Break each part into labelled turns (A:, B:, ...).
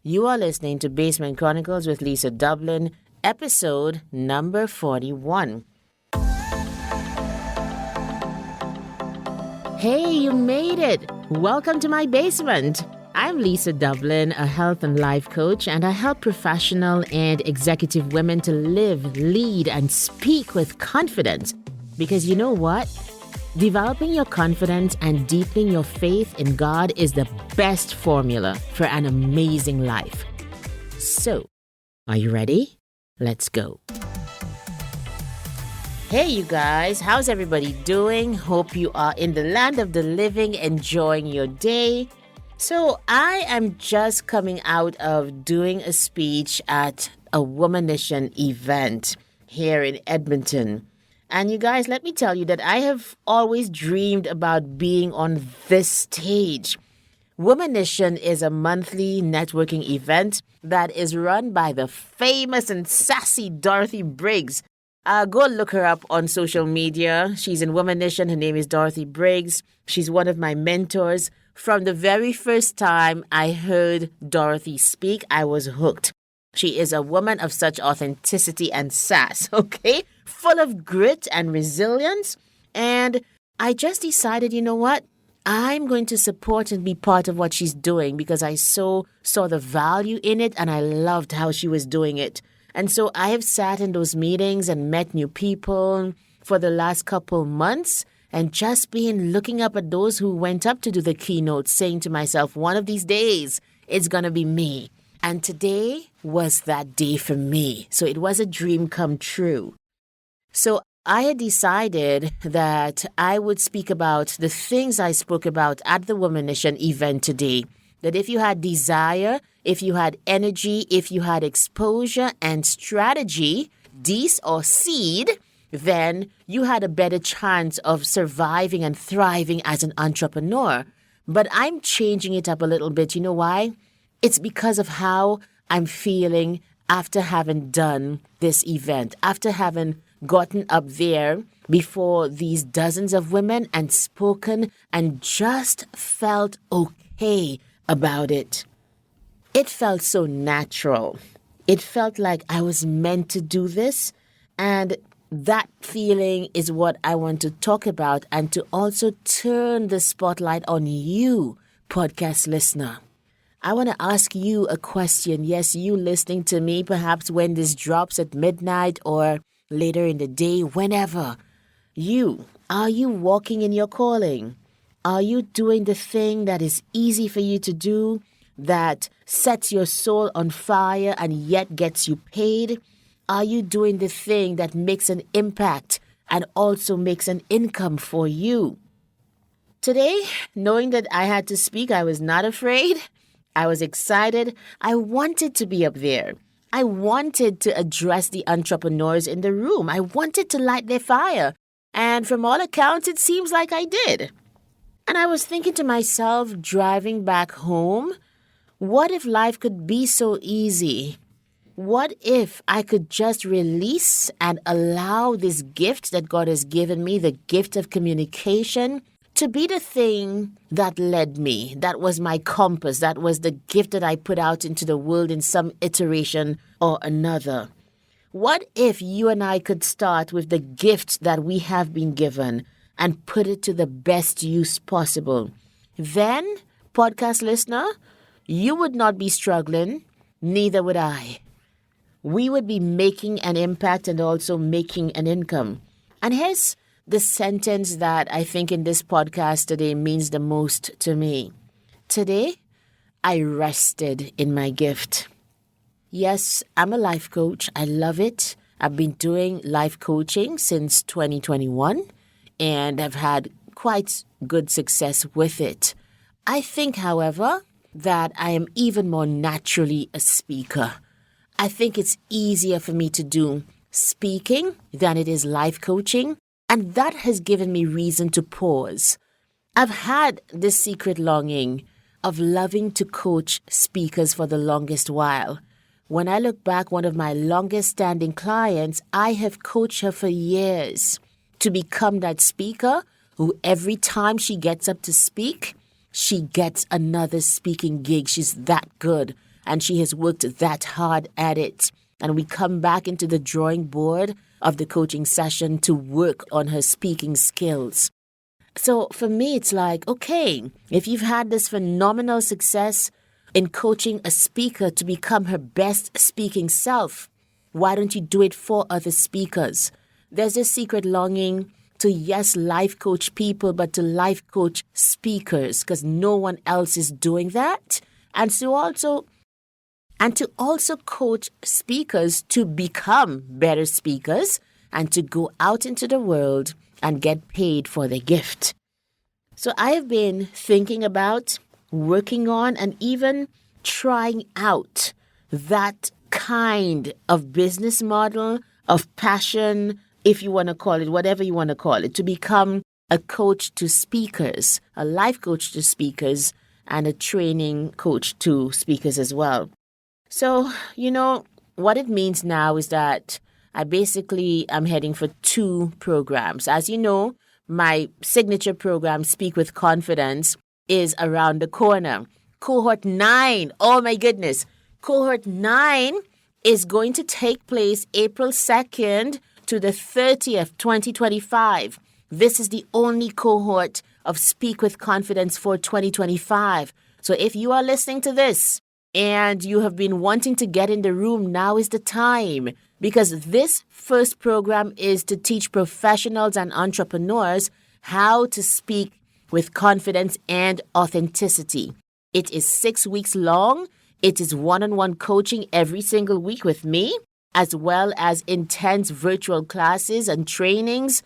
A: You are listening to Basement Chronicles with Lisa Dublin, episode number 41. Hey, you made it! Welcome to my basement. I'm Lisa Dublin, a health and life coach, and I help professional and executive women to live, lead, and speak with confidence. Because you know what? Developing your confidence and deepening your faith in God is the best formula for an amazing life. So, are you ready? Let's go. Hey, you guys, how's everybody doing? Hope you are in the land of the living, enjoying your day. So, I am just coming out of doing a speech at a Womanition event here in Edmonton. And you guys, let me tell you that I have always dreamed about being on this stage. Womanition is a monthly networking event that is run by the famous and sassy Dorothy Briggs. Go look her up on social media. She's in Womanition. Her name is Dorothy Briggs. She's one of my mentors. From the very first time I heard Dorothy speak, I was hooked. She is a woman of such authenticity and sass, okay? Full of grit and resilience. And I just decided, you know what? I'm going to support and be part of what she's doing because I saw the value in it and I loved how she was doing it. And so I have sat in those meetings and met new people for the last couple months and just been looking up at those who went up to do the keynote, saying to myself, one of these days, it's going to be me. And today was that day for me. So it was a dream come true. So I had decided that I would speak about the things I spoke about at the Womanition event today. That if you had desire, if you had energy, if you had exposure and strategy, D's or seed, then you had a better chance of surviving and thriving as an entrepreneur. But I'm changing it up a little bit. You know why? It's because of how I'm feeling after having done this event, after having gotten up there before these dozens of women and spoken and just felt okay about it. It felt so natural. It felt like I was meant to do this. And that feeling is what I want to talk about and to also turn the spotlight on you, podcast listener. I want to ask you a question. Yes, you listening to me, perhaps when this drops at midnight or later in the day, whenever. Are you walking in your calling? Are you doing the thing that is easy for you to do, that sets your soul on fire and yet gets you paid? Are you doing the thing that makes an impact and also makes an income for you? Today, knowing that I had to speak, I was not afraid. I was excited. I wanted to be up there. I wanted to address the entrepreneurs in the room. I wanted to light their fire. And from all accounts, it seems like I did. And I was thinking to myself, driving back home, what if life could be so easy? What if I could just release and allow this gift that God has given me, the gift of communication, to be the thing that led me, that was my compass, that was the gift that I put out into the world in some iteration or another. What if you and I could start with the gift that we have been given and put it to the best use possible? Then, podcast listener, you would not be struggling, neither would I. We would be making an impact and also making an income. And here's the sentence that I think in this podcast today means the most to me. Today, I rested in my gift. Yes, I'm a life coach. I love it. I've been doing life coaching since 2021, and I've had quite good success with it. I think, however, that I am even more naturally a speaker. I think it's easier for me to do speaking than it is life coaching. And that has given me reason to pause. I've had this secret longing of loving to coach speakers for the longest while. When I look back, one of my longest standing clients, I have coached her for years to become that speaker who every time she gets up to speak, she gets another speaking gig. She's that good. and she has worked that hard at it. And we come back into the drawing board of the coaching session to work on her speaking skills. So for me, it's like, okay, if you've had this phenomenal success in coaching a speaker to become her best speaking self, why don't you do it for other speakers? There's this secret longing to, yes, life coach people, but to life coach speakers, because no one else is doing that. And to also coach speakers to become better speakers and to go out into the world and get paid for their gift. So I have been thinking about, working on, and even trying out that kind of business model, of passion, if you want to call it, whatever you want to call it, to become a coach to speakers, a life coach to speakers, and a training coach to speakers as well. So, what it means now is that I basically am heading for 2 programs. As you know, my signature program, Speak with Confidence, is around the corner. Cohort 9, oh my goodness. Cohort 9 is going to take place April 2nd to the 30th, 2025. This is the only cohort of Speak with Confidence for 2025. So if you are listening to this and you have been wanting to get in the room, now is the time. Because this first program is to teach professionals and entrepreneurs how to speak with confidence and authenticity. It is 6 weeks long. It is one-on-one coaching every single week with me, as well as intense virtual classes and trainings,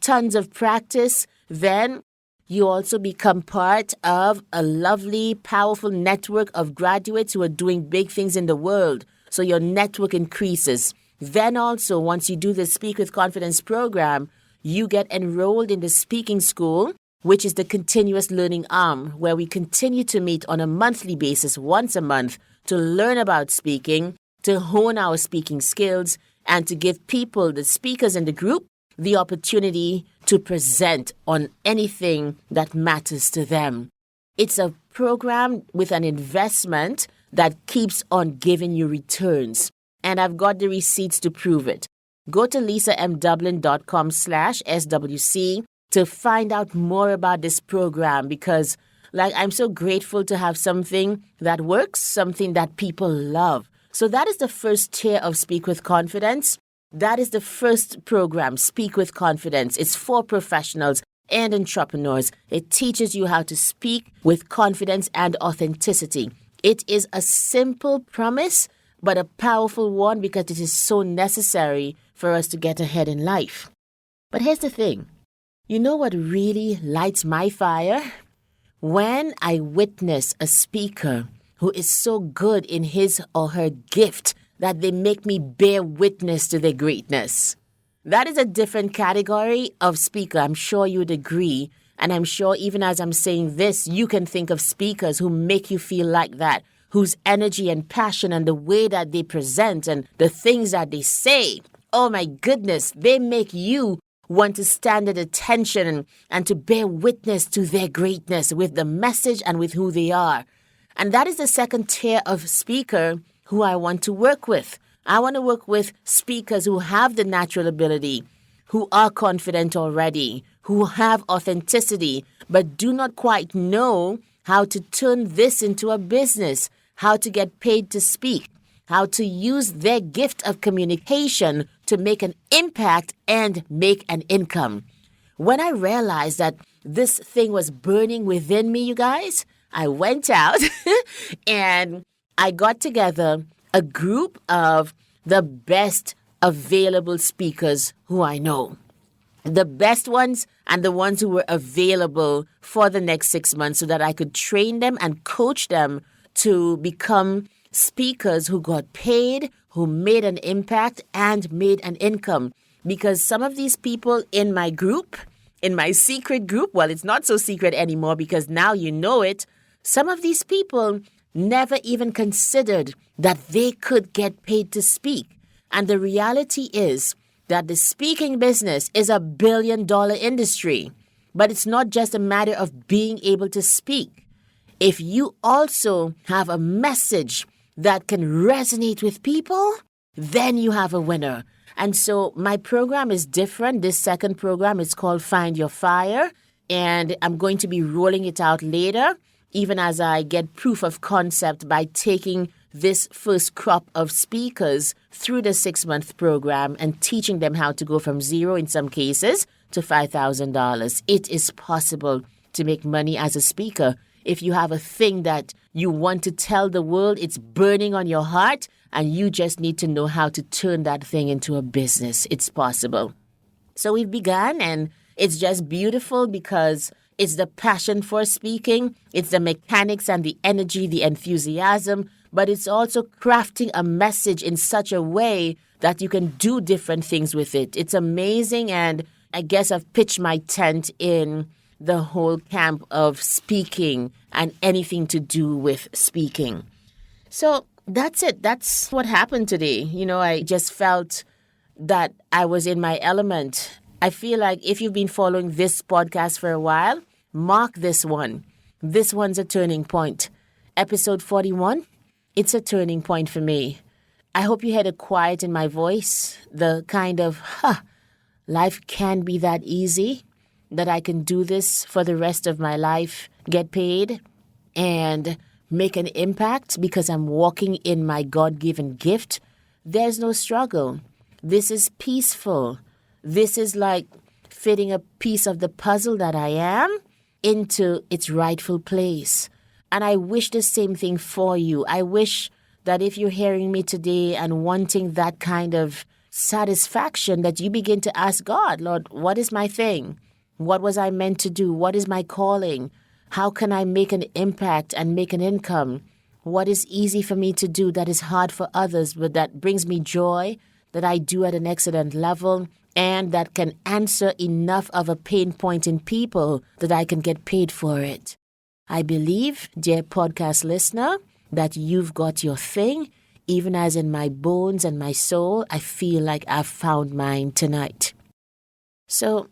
A: tons of practice. Then you also become part of a lovely, powerful network of graduates who are doing big things in the world. So your network increases. Then also, once you do the Speak with Confidence program, you get enrolled in the speaking school, which is the continuous learning arm, where we continue to meet on a monthly basis, once a month, to learn about speaking, to hone our speaking skills, and to give people, the speakers in the group, the opportunity to present on anything that matters to them. It's a program with an investment that keeps on giving you returns. And I've got the receipts to prove it. Go to lisamdublin.com/SWC to find out more about this program, because I'm so grateful to have something that works, something that people love. So that is the first tier of Speak with Confidence. That is the first program, Speak with Confidence. It's for professionals and entrepreneurs. It teaches you how to speak with confidence and authenticity. It is a simple promise, but a powerful one, because it is so necessary for us to get ahead in life. But here's the thing. You know what really lights my fire? When I witness a speaker who is so good in his or her gift that they make me bear witness to their greatness. That is a different category of speaker. I'm sure you'd agree. And I'm sure even as I'm saying this, you can think of speakers who make you feel like that, whose energy and passion and the way that they present and the things that they say, oh my goodness, they make you want to stand at attention and to bear witness to their greatness with the message and with who they are. And that is the second tier of speaker who I want to work with. I want to work with speakers who have the natural ability, who are confident already, who have authenticity, but do not quite know how to turn this into a business, how to get paid to speak, how to use their gift of communication to make an impact and make an income. When I realized that this thing was burning within me, you guys, I went out and I got together a group of the best available speakers who I know. The best ones and the ones who were available for the next 6 months so that I could train them and coach them to become speakers who got paid, who made an impact and made an income. Because some of these people in my group, in my secret group, well, it's not so secret anymore because now you know it, some of these people never even considered that they could get paid to speak. And the reality is that the speaking business is a billion-dollar industry. But it's not just a matter of being able to speak. If you also have a message that can resonate with people, then you have a winner. And so my program is different. This second program is called Find Your Fire, and I'm going to be rolling it out later, even as I get proof of concept by taking this first crop of speakers through the 6-month program and teaching them how to go from zero in some cases to $5,000. It is possible to make money as a speaker. If you have a thing that you want to tell the world, it's burning on your heart, and you just need to know how to turn that thing into a business. It's possible. So we've begun, and it's just beautiful because it's the passion for speaking, it's the mechanics and the energy, the enthusiasm, but it's also crafting a message in such a way that you can do different things with it. It's amazing, and I guess I've pitched my tent in the whole camp of speaking and anything to do with speaking. So that's it. That's what happened today. I just felt that I was in my element. I feel like if you've been following this podcast for a while, mark this one. This one's a turning point. Episode 41, it's a turning point for me. I hope you heard a quiet in my voice, the kind of, life can be that easy, that I can do this for the rest of my life, get paid, and make an impact because I'm walking in my God-given gift. There's no struggle. This is peaceful. This is like fitting a piece of the puzzle that I am into its rightful place. And I wish the same thing for you. I wish that if you're hearing me today and wanting that kind of satisfaction, that you begin to ask God, Lord, what is my thing? What was I meant to do? What is my calling? How can I make an impact and make an income? What is easy for me to do that is hard for others, but that brings me joy, that I do at an excellent level, and that can answer enough of a pain point in people that I can get paid for it? I believe, dear podcast listener, that you've got your thing. Even as in my bones and my soul, I feel like I've found mine tonight. So,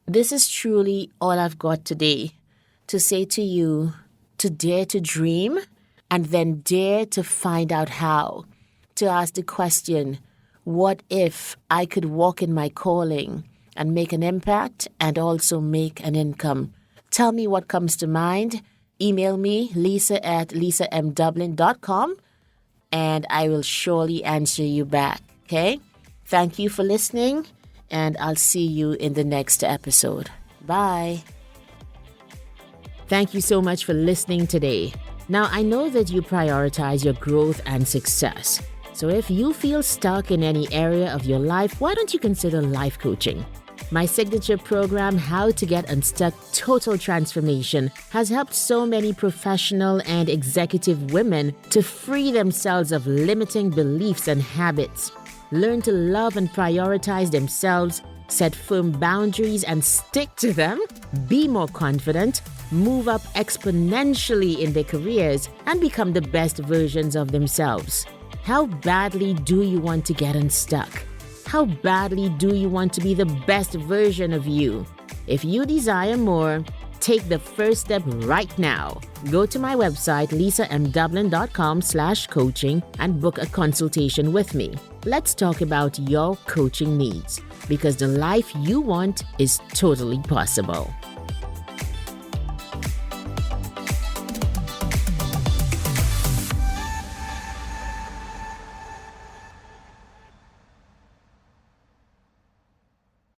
A: this is truly all I've got today to say to you, to dare to dream and then dare to find out how. To ask the question, what if I could walk in my calling and make an impact and also make an income? Tell me what comes to mind. Email me, lisa@lisamdublin.com, and I will surely answer you back, okay? Thank you for listening, and I'll see you in the next episode. Bye. Thank you so much for listening today. Now, I know that you prioritize your growth and success. So if you feel stuck in any area of your life, why don't you consider life coaching? My signature program, How to Get Unstuck Total Transformation, has helped so many professional and executive women to free themselves of limiting beliefs and habits, learn to love and prioritize themselves, set firm boundaries and stick to them, be more confident, move up exponentially in their careers, and become the best versions of themselves. How badly do you want to get unstuck? How badly do you want to be the best version of you? If you desire more, take the first step right now. Go to my website, lisamdublin.com/coaching, and book a consultation with me. Let's talk about your coaching needs, because the life you want is totally possible.